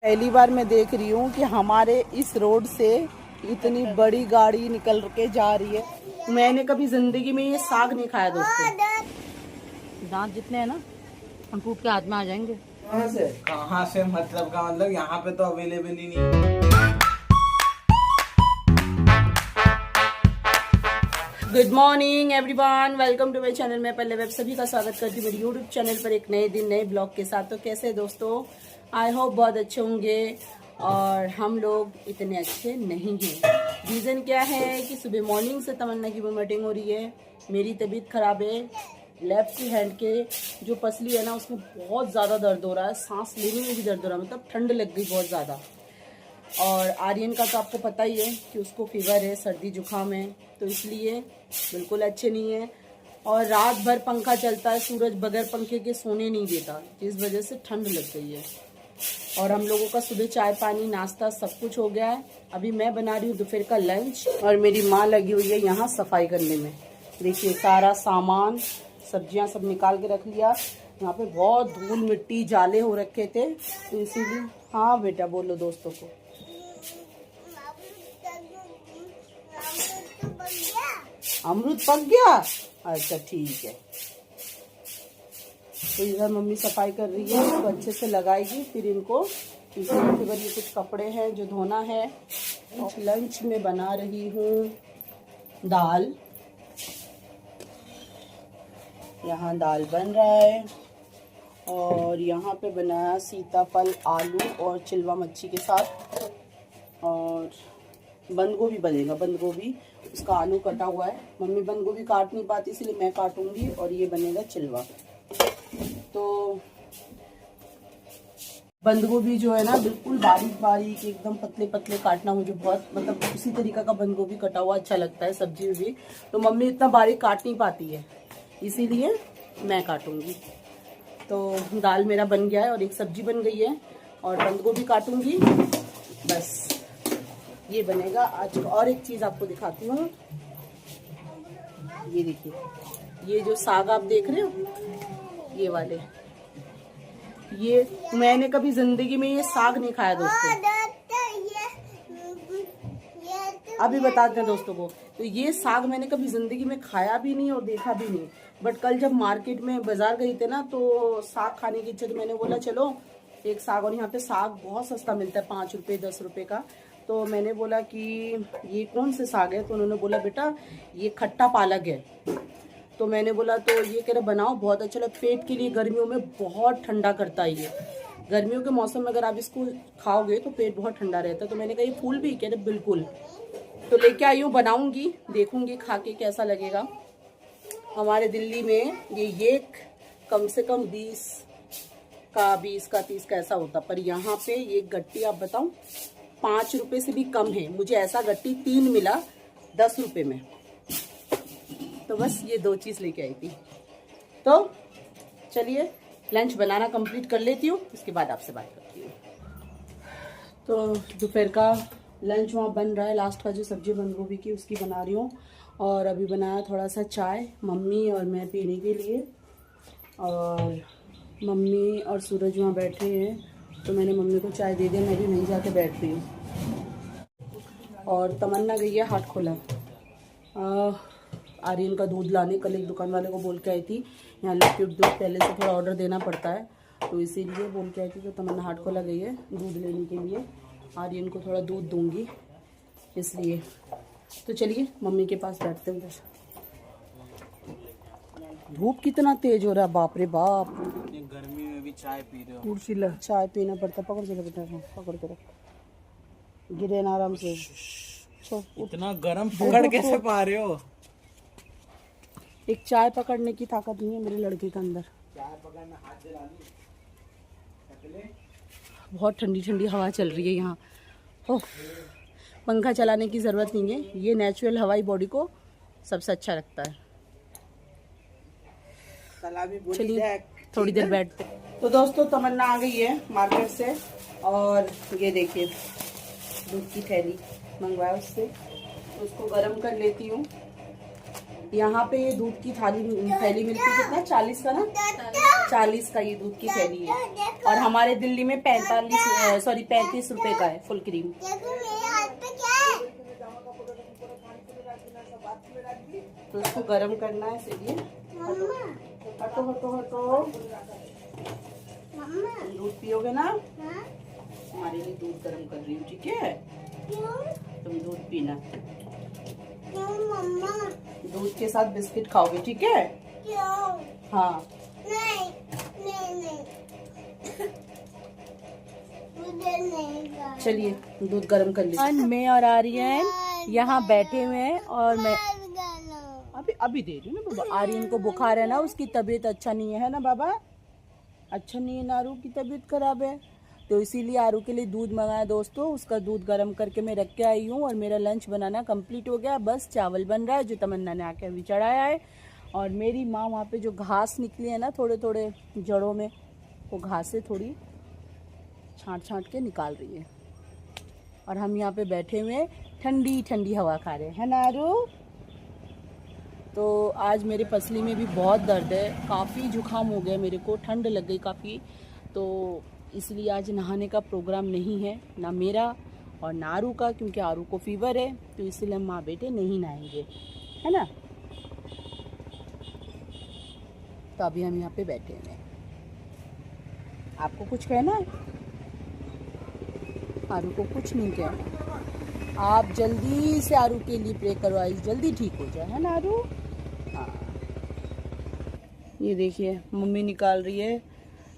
पहली बार मैं देख रही हूँ कि हमारे इस रोड से इतनी बड़ी गाड़ी निकल के जा रही है। मैंने कभी जिंदगी में ये साग नहीं खाया दोस्तों। दांत जितने हैं ना हम टूट के हाथ में आ जाएंगे। कहाँ से मतलब का मतलब यहाँ पे तो अवेलेबल ही नहीं। Good morning everyone, welcome to my channel. मैं पल्लवी वेब सभी का स्वागत करती हूँ मेरे यूट्यूब चैनल पर एक नए दिन नए ब्लॉग के साथ। तो कैसे दोस्तों, आई होप बहुत अच्छे होंगे। और हम लोग इतने अच्छे नहीं हैं। रीज़न क्या है कि सुबह मॉर्निंग से तमन्ना की वोमिटिंग हो रही है, मेरी तबीयत ख़राब है, लेफ्ट हैंड के जो पसली है ना उसमें बहुत ज़्यादा दर्द हो रहा है, सांस लेने में भी दर्द हो रहा है, मतलब ठंड लग गई बहुत ज़्यादा। और आर्यन का तो आपको पता ही है कि उसको फीवर है, सर्दी जुकाम है, तो इसलिए बिल्कुल अच्छे नहीं है। और रात भर पंखा चलता है, सूरज बगैर पंखे के सोने नहीं देता, जिस वजह से ठंड लग गई है। और हम लोगों का सुबह चाय पानी नाश्ता सब कुछ हो गया है। अभी मैं बना रही हूँ दोपहर का लंच और मेरी माँ लगी हुई है यहाँ सफाई करने में। देखिए सारा सामान सब्जियाँ सब निकाल के रख लिया। यहाँ पे बहुत धूल मिट्टी जाले हो रखे थे, तो इसीलिए। हाँ बेटा बोलो दोस्तों को। अमरूद पक गया, अच्छा ठीक है। तो इधर मम्मी सफाई कर रही है, तो अच्छे से लगाएगी फिर इनको। फिर ये कुछ कपड़े हैं जो धोना है। और लंच में बना रही हूँ दाल। यहाँ दाल बन रहा है और यहाँ पे बनाया सीताफल आलू और चिलवा मच्छी के साथ। और बंद गोभी बनेगा, बंद गोभी उसका आलू कटा हुआ है। मम्मी बंद गोभी काट नहीं पाती इसलिए मैं काटूंगी और ये बनेगा चिलवा। तो बंद गोभी जो है ना बिल्कुल बारीक बारीक एकदम पतले पतले काटना, मुझे बहुत मतलब उसी तरीका का बंद गोभी कटा हुआ अच्छा लगता है सब्जी में भी। तो मम्मी इतना बारीक काट नहीं पाती है, इसीलिए मैं काटूंगी। तो दाल मेरा बन गया है और एक सब्जी बन गई है और बंद गोभी काटूंगी, बस ये बनेगा आज। और एक चीज आपको दिखाती हूँ, ये देखिए, ये जो साग आप देख रहे हो ये वाले, ये मैंने कभी जिंदगी में ये साग नहीं खाया दोस्तों। अभी बताते हैं दोस्तों को। तो ये साग मैंने कभी जिंदगी में खाया भी नहीं और देखा भी नहीं। बट कल जब मार्केट में बाजार गई थे ना, तो साग खाने की इच्छा, तो मैंने बोला चलो एक साग। और यहाँ पे साग बहुत सस्ता मिलता है, 5 रुपए 10 रुपए का। तो मैंने बोला कि ये कौन से साग है, तो उन्होंने बोला बेटा ये खट्टा पालक है। तो मैंने बोला तो ये कह रहे बनाओ, बहुत अच्छा लगता, पेट के लिए गर्मियों में बहुत ठंडा करता है ये। गर्मियों के मौसम में अगर आप इसको खाओगे तो पेट बहुत ठंडा रहता है। तो मैंने कहा ये फूल भी, कह रहे बिल्कुल। तो लेके आई हूँ, बनाऊंगी, देखूंगी खा के कैसा लगेगा। हमारे दिल्ली में ये कम से कम 20 का 30 का ऐसा होता, पर यहाँ पे ये गट्टी आप बताऊं 5 रुपए से भी कम है। मुझे ऐसा गट्टी 3 मिला 10 रुपए में। तो बस ये 2 चीज लेके आई थी। तो चलिए लंच बनाना कंप्लीट कर लेती हूँ, उसके बाद आपसे बात करती हूँ। तो दोपहर का लंच वहाँ बन रहा है, लास्ट का जो सब्जी बंद गोभी की उसकी बना रही हूँ। और अभी बनाया थोड़ा सा चाय मम्मी और मैं पीने के लिए। और मम्मी और सूरज वहाँ बैठे हैं, तो मैंने मम्मी को चाय दे दिया, मैं भी नहीं जाके बैठ रही हूँ। और तमन्ना गई है हाथ खोला आर्यन का दूध लाने। कल एक दुकान वाले को बोल के आई थी, यहाँ लिक्विड दूध पहले से थोड़ा ऑर्डर देना पड़ता है, तो इसीलिए बोल के आई थी। तो तमन्ना हाथ खोला गई है दूध लेने के लिए, आर्यन को थोड़ा दूध दूंगी इसलिए। तो चलिए मम्मी के पास बैठते हैं। धूप कितना तेज हो रहा है, बाप रे बाप। गर्मी में भी चाय पी रहे हो? कुर्सी ला, चाय पीना पड़ता। पकड़ के बेटा, पकड़ के रख, गिरे ना आराम से। इतना गर्म पकड़ कैसे पा रहे हो? एक चाय पकड़ने की ताकत नहीं है मेरे लड़के के अंदर। चाय पकड़ना हाथ जला ली। बहुत ठंडी ठंडी हवा चल रही है यहाँ। ओह, पंखा चलाने की ज़रूरत नहीं है, ये नेचुरल हवाई बॉडी को सबसे अच्छा लगता है। चलिए थोड़ी देर बैठते। तो दोस्तों तमन्ना आ गई है मार्केट से, और ये देखिए दूध की थैली मंगवाया उससे, तो उसको गर्म कर लेती हूँ। यहाँ पे ये दूध की थैली मिलती है, कितना 40 का ना, 40 का ये दूध की थैली है, और हमारे दिल्ली में 35 रुपए का है फुल क्रीम। तो इसको गर्म करना है, इसीलिए हटो हटो हटो। दूध पियोगे ना? हमारे लिए दूध गर्म कर रही हूँ, ठीक है? तुम दूध पीना। दूध के साथ बिस्किट खाओगे, ठीक है? हाँ। चलिए दूध गर्म कर लीजिए। मैं और आर्यन यहाँ बैठे हुए हैं, और मैं अभी दे रही हूँ ना बाबा। आर्यन को बुखार है ना, उसकी तबीयत अच्छा नहीं है ना बाबा? अच्छा नहीं है, नारू की तबीयत खराब है, तो इसीलिए आरू के लिए दूध मंगाया दोस्तों। उसका दूध गर्म करके मैं रख के आई हूँ, और मेरा लंच बनाना कंप्लीट हो गया। बस चावल बन रहा है, जो तमन्ना ने आके अभी चढ़ाया है। और मेरी माँ वहाँ पे जो घास निकली है ना थोड़े थोड़े जड़ों में, वो घास से थोड़ी छांट के निकाल रही है। और हम यहाँ पे बैठे हुए ठंडी ठंडी हवा खा रहे हैं ना आरू? तो आज मेरे पसली में भी बहुत दर्द है, काफ़ी जुकाम हो गया मेरे को, ठंड लग गई काफ़ी। तो इसलिए आज नहाने का प्रोग्राम नहीं है, ना मेरा और ना आरू का, क्योंकि आरू को फीवर है। तो इसलिए हम माँ बेटे नहीं नहाएंगे, है ना? तो अभी हम यहाँ पे बैठे हैं। आपको कुछ कहना है? आरू को कुछ नहीं कहना। आप जल्दी से आरू के लिए प्रे करो, आई जल्दी ठीक हो जाए, है ना आरू? हाँ। ये देखिए मम्मी निकाल रही है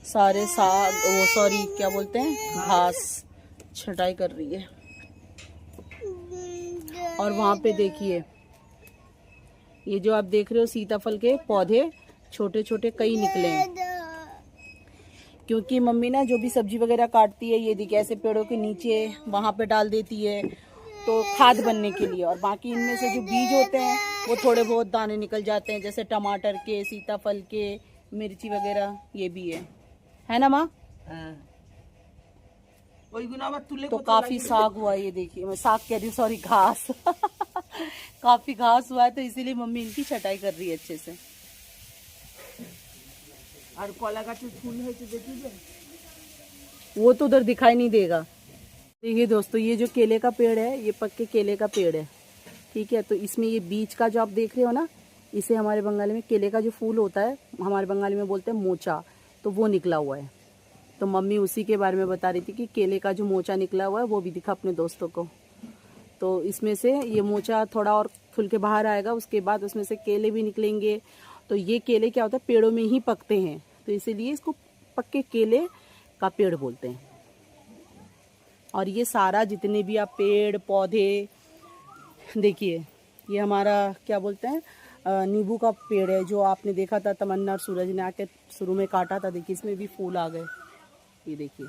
सारे साग, वो सॉरी क्या बोलते हैं, घास छटाई कर रही है। और वहाँ पे देखिए, ये जो आप देख रहे हो सीताफल के पौधे छोटे छोटे कई निकले हैं, क्योंकि मम्मी ना जो भी सब्जी वगैरह काटती है, ये देखिए ऐसे पेड़ों के नीचे वहाँ पे डाल देती है, तो खाद बनने के लिए। और बाकी इनमें से जो बीज होते हैं वो थोड़े बहुत दाने निकल जाते हैं, जैसे टमाटर के, सीताफल के, मिर्ची वगैरह, ये भी है ना माँ? तो काफी साग हुआ है, ये देखिए, मैं साग कह रही हूँ, सॉरी घास काफी घास हुआ है, तो इसीलिए मम्मी इनकी छटाई कर रही है अच्छे से। और कला का जो फूल है तो देखिए, वो तो उधर दिखाई नहीं देगा। देखिए दोस्तों, ये जो केले का पेड़ है, ये पक्के केले का पेड़ है, ठीक है? तो इसमें ये बीज का जो आप देख रहे हो ना, इसे हमारे बंगाली में केले का जो फूल होता है, हमारे बंगाली में बोलते हैं मोचा, तो वो निकला हुआ है। तो मम्मी उसी के बारे में बता रही थी कि केले का जो मोचा निकला हुआ है वो भी दिखा अपने दोस्तों को। तो इसमें से ये मोचा थोड़ा और खुल के बाहर आएगा, उसके बाद उसमें से केले भी निकलेंगे। तो ये केले क्या होता है, पेड़ों में ही पकते हैं, तो इसीलिए इसको पक्के केले का पेड़ बोलते हैं। और ये सारा जितने भी आप पेड़ पौधे देखिए, ये हमारा क्या बोलते हैं, नींबू का पेड़ है, जो आपने देखा था तमन्ना और सूरज ने आके शुरू में काटा था। देखिए इसमें भी फूल आ गए, ये देखिए।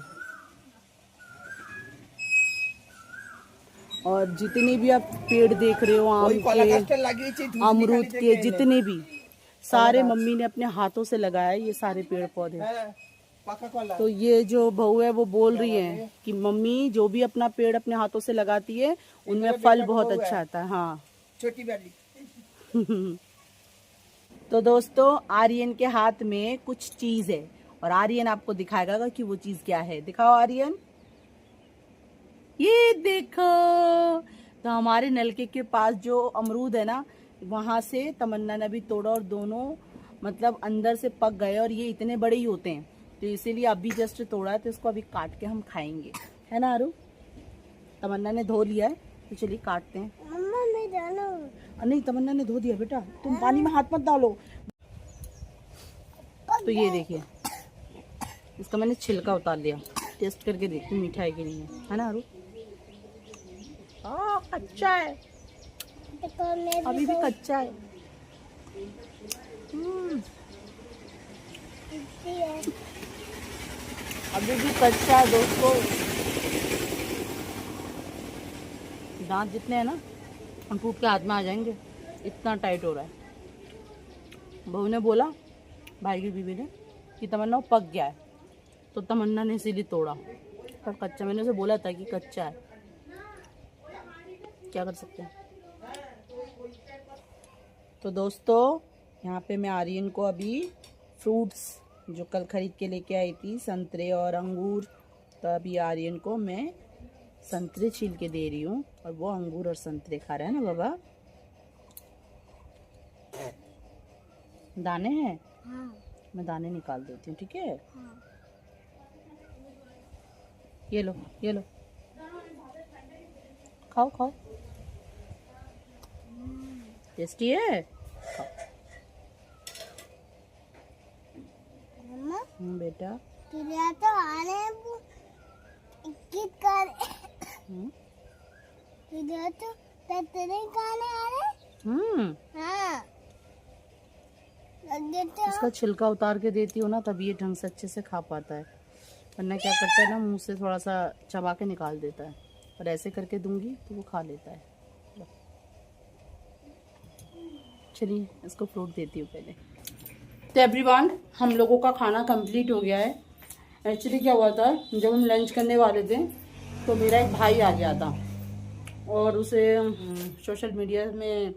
और जितने भी आप पेड़ देख रहे हो, आम के, अमरूद के, जितने भी, सारे मम्मी ने अपने हाथों से लगाया है, ये सारे पेड़ पौधे। तो ये जो बहू है वो बोल रही है कि मम्मी जो भी अपना पेड़ अपने हाथों से लगाती है, उनमें फल बहुत अच्छा आता है। हाँ, छोटी वाली तो दोस्तों, आर्यन के हाथ में कुछ चीज है, और आर्यन आपको दिखाएगा कि वो चीज क्या है। दिखाओ आर्यन, ये देखो। तो हमारे नलके के पास जो अमरूद है ना, वहां से तमन्ना ने भी तोड़ा, और दोनों मतलब अंदर से पक गए, और ये इतने बड़े ही होते हैं, तो इसीलिए अभी जस्ट तोड़ा है, तो इसको अभी काट के हम खाएंगे, है ना आरू? तमन्ना ने धो लिया है, तो चलिए काटते हैं। नहीं, तमन्ना ने धो दिया बेटा, तुम पानी में हाथ मत डालो। तो ये देखिए, इसका मैंने छिलका उतार लिया, टेस्ट करके देखती हूँ मीठा है कि नहीं है ना आरू? कच्चा है, अभी भी कच्चा है। अभी भी कच्चा है दोस्तों। दांत जितने हैं ना, हम टूट के हाथ में आ जाएंगे, इतना टाइट हो रहा है। बहू ने बोला, भाई की बीवी ने, कि तमन्ना पक गया है, तो तमन्ना ने इसीलिए तोड़ा, पर कच्चा, मैंने उसे बोला था कि कच्चा है, क्या कर सकते हैं। तो दोस्तों, यहाँ पे मैं आर्यन को अभी फ्रूट्स जो कल खरीद के लेके आई थी, संतरे और अंगूर। तो अभी आर्यन को मैं संतरे छील के दे रही हूँ और वो अंगूर और संतरे खा रहा है ना बाबा। दाने हैं? हाँ। मैं दाने निकाल देती हूँ, ठीक है? हाँ। ये लो, ये लो, खाओ खाओ, टेस्टी है। खाओ। मम्मा बेटा। तुझे तो आने कित कर तुझे तो तेरे गाने आ रहे। हाँ। लग तो इसका छिलका उतार के देती हूँ ना, तभी ये ढंग से अच्छे से खा पाता है, वरना क्या करता है ना, मुंह से थोड़ा सा चबा के निकाल देता है। और ऐसे करके दूंगी तो वो खा लेता है। चलिए इसको फ्रूट देती हूँ पहले। तो एवरीवन, हम लोगों का खाना कंप्लीट हो गया है। एक्चुअली क्या हुआ था, जब हम लंच करने वाले थे तो मेरा एक भाई आ गया था और उसे सोशल मीडिया में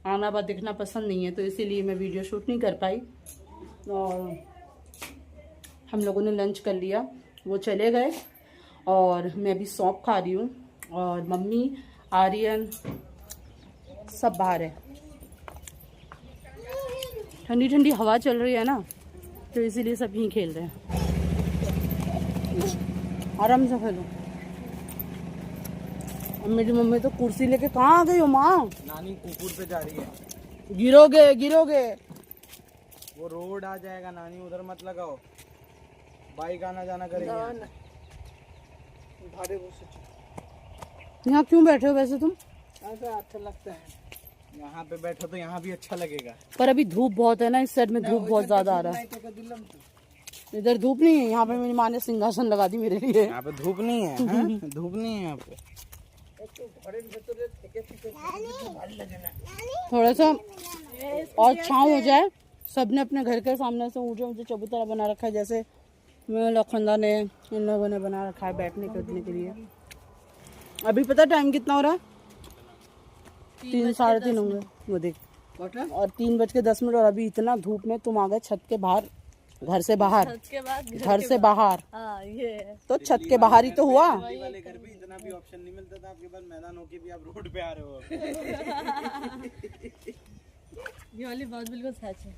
आना बात दिखना पसंद नहीं है, तो इसीलिए मैं वीडियो शूट नहीं कर पाई। और हम लोगों ने लंच कर लिया, वो चले गए और मैं भी सौंप खा रही हूँ। और मम्मी, आर्यन सब बाहर है। ठंडी ठंडी हवा चल रही है ना, तो इसीलिए सब यहीं खेल रहे हैं। आराम से खेलो। और मेरी मम्मी तो कुर्सी लेके कहाँ आ गई हो माँ? नानी कुकुर पे जा रही है। गिरोगे गिरोगे। वो रोड आ जाएगा नानी, उधर मत लगाओ, बाइक आना जाना करेंगे। यहाँ क्यों बैठे हो वैसे तुम? अच्छा लगता है यहाँ पे बैठो तो यहाँ भी अच्छा लगेगा। पर अभी धूप बहुत है ना, इस साइड में धूप बहुत ज्यादा आ रहा है। इधर धूप नहीं है, यहाँ पे मेरी माँ ने सिंहासन लगा दी मेरे लिए। यहाँ पे धूप नहीं है, हाँ? धूप नहीं है यहाँ पे। थोड़ा सा और छाँव हो जाए। सबने अपने घर के सामने से ऊंचे ऊंचे चबूतरा बना रखा है, जैसे लखनदा ने, इन लोगों ने बना रखा है बैठने कूदने के लिए। अभी पता टाइम कितना हो रहा है? 3 साढ़े 3 होंगे वो देख। और 3:10 और अभी इतना धूप में तुम आ गए छत के बाहर, घर से बाहर, घर से बाहर। ये तो छत के बाहर ही तो हुआ। वाले घर पे इतना भी ऑप्शन नहीं मिलता था, आपके पास मैदान होके भी आप रोड पे आ रहे हो। ये वाली बात बिल्कुल सच है।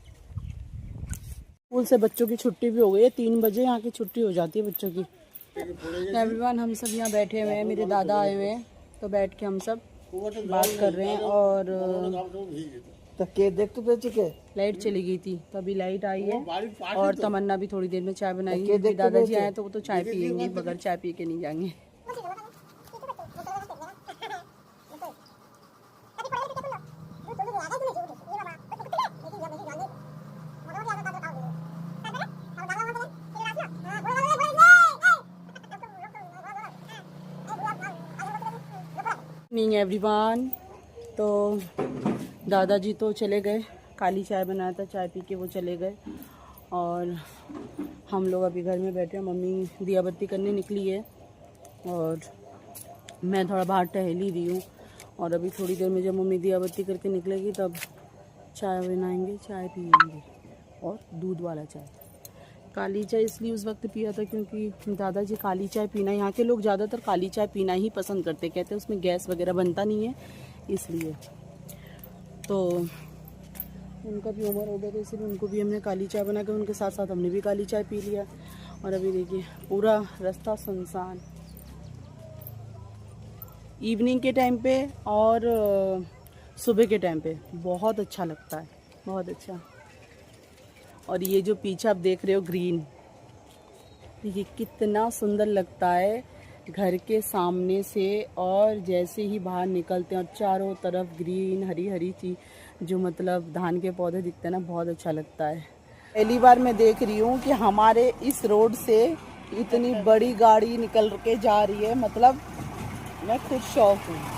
स्कूल से बच्चों की छुट्टी भी हो गई है, 3 बजे यहाँ की छुट्टी हो जाती है बच्चों की। एवरीवन, हम सब यहाँ बैठे हुए हैं, मेरे दादा आए हुए हैं, तो बैठ के हम सब बात कर रहे हैं। और देख तो दे चुके, लाइट चली गई थी तो अभी लाइट आई है। और तमन्ना भी थोड़ी देर में चाय बनाएगी। दादाजी आए तो वो तो चाय पियेंगे, बगैर चाय पी के नहीं जाएंगे। नहीं एवरीवन, तो दादाजी तो चले गए, काली चाय बनाया था, चाय पी के वो चले गए। और हम लोग अभी घर में बैठे हैं। मम्मी दिया बत्ती करने निकली है और मैं थोड़ा बाहर टहल ही रही हूँ। और अभी थोड़ी देर में जब मम्मी दिया बत्ती करके निकलेगी तब चाय बनाएंगे, चाय पियेंगे, और दूध वाला चाय। काली चाय इसलिए उस वक्त पिया था क्योंकि दादाजी काली चाय पीना, यहाँ के लोग ज़्यादातर काली चाय पीना ही पसंद करते, कहते हैं उसमें गैस वगैरह बनता नहीं है, इसलिए। तो उनका भी उम्र हो गया था, इसलिए उनको भी हमने काली चाय बना के उनके साथ साथ हमने भी काली चाय पी लिया। और अभी देखिए पूरा रास्ता सुनसान, इवनिंग के टाइम पे और सुबह के टाइम पे बहुत अच्छा लगता है, बहुत अच्छा। और ये जो पीछे आप देख रहे हो ग्रीन, ये कितना सुंदर लगता है घर के सामने से। और जैसे ही बाहर निकलते हैं और चारों तरफ ग्रीन हरी हरी चीज, जो मतलब धान के पौधे दिखते हैं ना, बहुत अच्छा लगता है। पहली बार मैं देख रही हूँ कि हमारे इस रोड से इतनी बड़ी गाड़ी निकल के जा रही है, मतलब मैं खुद शौक हूँ।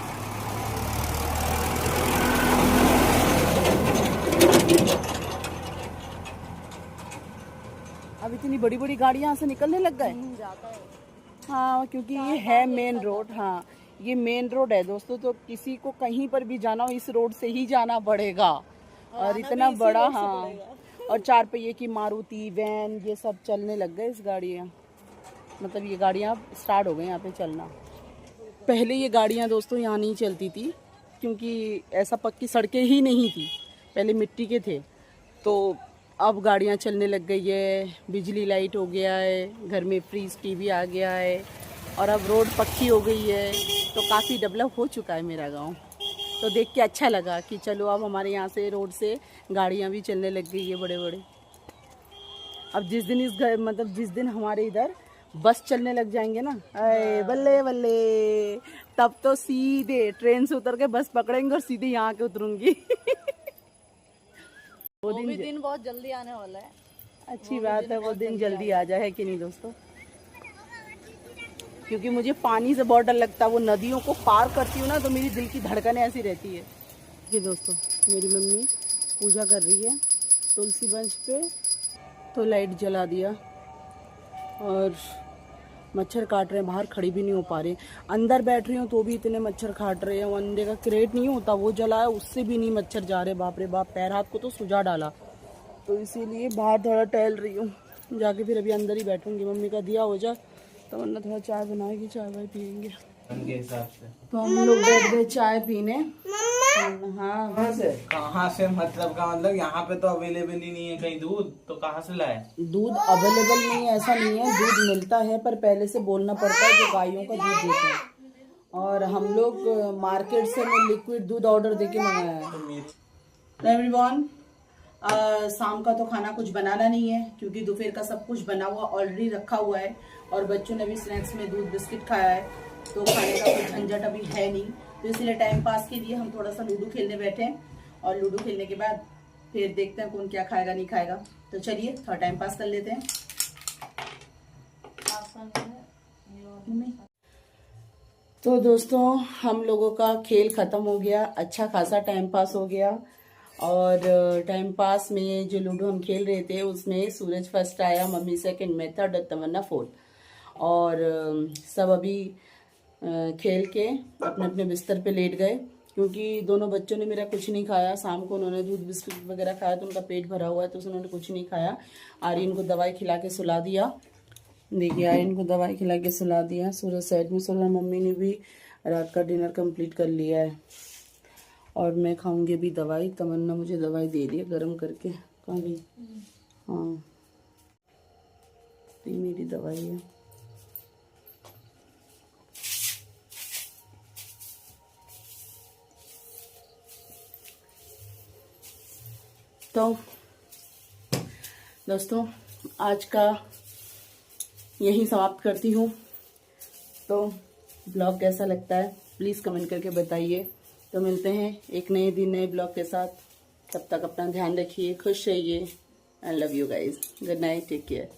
अब इतनी बड़ी बड़ी गाड़ियाँ यहाँ से निकलने लग गए। हाँ, क्योंकि ये है मेन रोड। हाँ, ये मेन रोड है दोस्तों, तो किसी को कहीं पर भी जाना हो इस रोड से ही जाना पड़ेगा। और इतना बड़ा, हाँ, और 4 पहिए की मारुति वैन ये सब चलने लग गए इस गाड़ियाँ, मतलब ये गाड़ियाँ स्टार्ट हो गई यहाँ पे चलना। पहले ये गाड़ियाँ दोस्तों यहाँ नहीं चलती थी क्योंकि ऐसा पक्की सड़कें ही नहीं थी, पहले मिट्टी के थे। तो अब गाड़ियाँ चलने लग गई है, बिजली लाइट हो गया है, घर में फ्रीज टीवी आ गया है और अब रोड पक्की हो गई है, तो काफ़ी डेवलप हो चुका है मेरा गांव। तो देख के अच्छा लगा कि चलो अब हमारे यहाँ से रोड से गाड़ियाँ भी चलने लग गई है बड़े बड़े। अब जिस दिन मतलब जिस दिन हमारे इधर बस चलने लग जाएंगे ना, अरे बल्ले बल्ले, तब तो सीधे ट्रेन से उतर के बस पकड़ेंगे और सीधे यहाँ के उतरूंगी। वो भी दिन बहुत जल्दी आने वाला है। अच्छी बात है, वो दिन जल्दी आ जाए, है कि नहीं दोस्तों? क्योंकि मुझे पानी से बहुत डर लगता है, वो नदियों को पार करती हूँ ना तो मेरी दिल की धड़कनें ऐसी रहती है। जी दोस्तों, मेरी मम्मी पूजा कर रही है तुलसी मंच पे, तो लाइट जला दिया और मच्छर काट रहे हैं, बाहर खड़ी भी नहीं हो पा रही। अंदर बैठ रही हूँ तो भी इतने मच्छर काट रहे हैं। वो अंडे का क्रेट नहीं होता वो जला है, उससे भी नहीं मच्छर जा रहे। बाप रे बाप, पैर हाथ को तो सुझा डाला, तो इसीलिए बाहर थोड़ा टहल रही हूँ। जाके फिर अभी अंदर ही बैठूंगी। मम्मी का दिया हो जाए तो वरना थोड़ा चाय बनाएगी, चाय वाय पियेंगे। हिसाब से तो हम लोग बैठ गए चाय पीने। हाँ, कहाँ से मतलब का मतलब यहाँ पे तो अवेलेबल ही नहीं है कहीं दूध, तो कहाँ से लाए? दूध अवेलेबल नहीं है ऐसा नहीं है, दूध मिलता है पर पहले से बोलना पड़ता है जो गायों का दूध देते हैं। और हम लोग मार्केट से लिक्विड दूध ऑर्डर देके मंगाया है। तो एवरीवन, शाम का तो खाना कुछ बनाना नहीं है क्योंकि दोपहर का सब कुछ बना हुआ ऑलरेडी रखा हुआ है और बच्चों ने भी स्नैक्स में दूध बिस्किट खाया है, तो खाने का कुछ झंझट अभी है नहीं। तो इसलिए टाइम पास के लिए हम थोड़ा सा लूडो खेलने बैठे हैं और लूडो खेलने के बाद फिर देखते हैं कौन क्या खाएगा नहीं खाएगा। तो चलिए थोड़ा टाइम पास कर लेते हैं। तो दोस्तों, हम लोगों का खेल खत्म हो गया, अच्छा खासा टाइम पास हो गया। और टाइम पास में जो लूडो हम खेल रहे थे उसमें सूरज फर्स्ट आया, मम्मी सेकंड में, थर्ड और तमन्ना फोर्थ। और सब अभी खेल के अपने अपने बिस्तर पे लेट गए क्योंकि दोनों बच्चों ने मेरा कुछ नहीं खाया। शाम को उन्होंने दूध बिस्कुट वगैरह खाया तो उनका पेट भरा हुआ है, तो उन्होंने कुछ नहीं खाया। आर्यन को दवाई खिला के सुला दिया। देखिए, आर्यन को दवाई खिला के सुला दिया। सूरज साइड में सो रहा। मम्मी ने भी रात का डिनर कंप्लीट कर लिया है और मैं खाऊंगी भी दवाई। तमन्ना मुझे दवाई दे रही है गर्म करके। कहाँ गई? हाँ, ये मेरी दवाई है। तो दोस्तों, आज का यहीं समाप्त करती हूँ। तो ब्लॉग कैसा लगता है प्लीज़ कमेंट करके बताइए। तो मिलते हैं एक नए दिन नए ब्लॉग के साथ। तब तक अपना ध्यान रखिए, खुश रहिए। I love you guys. Good night, take care.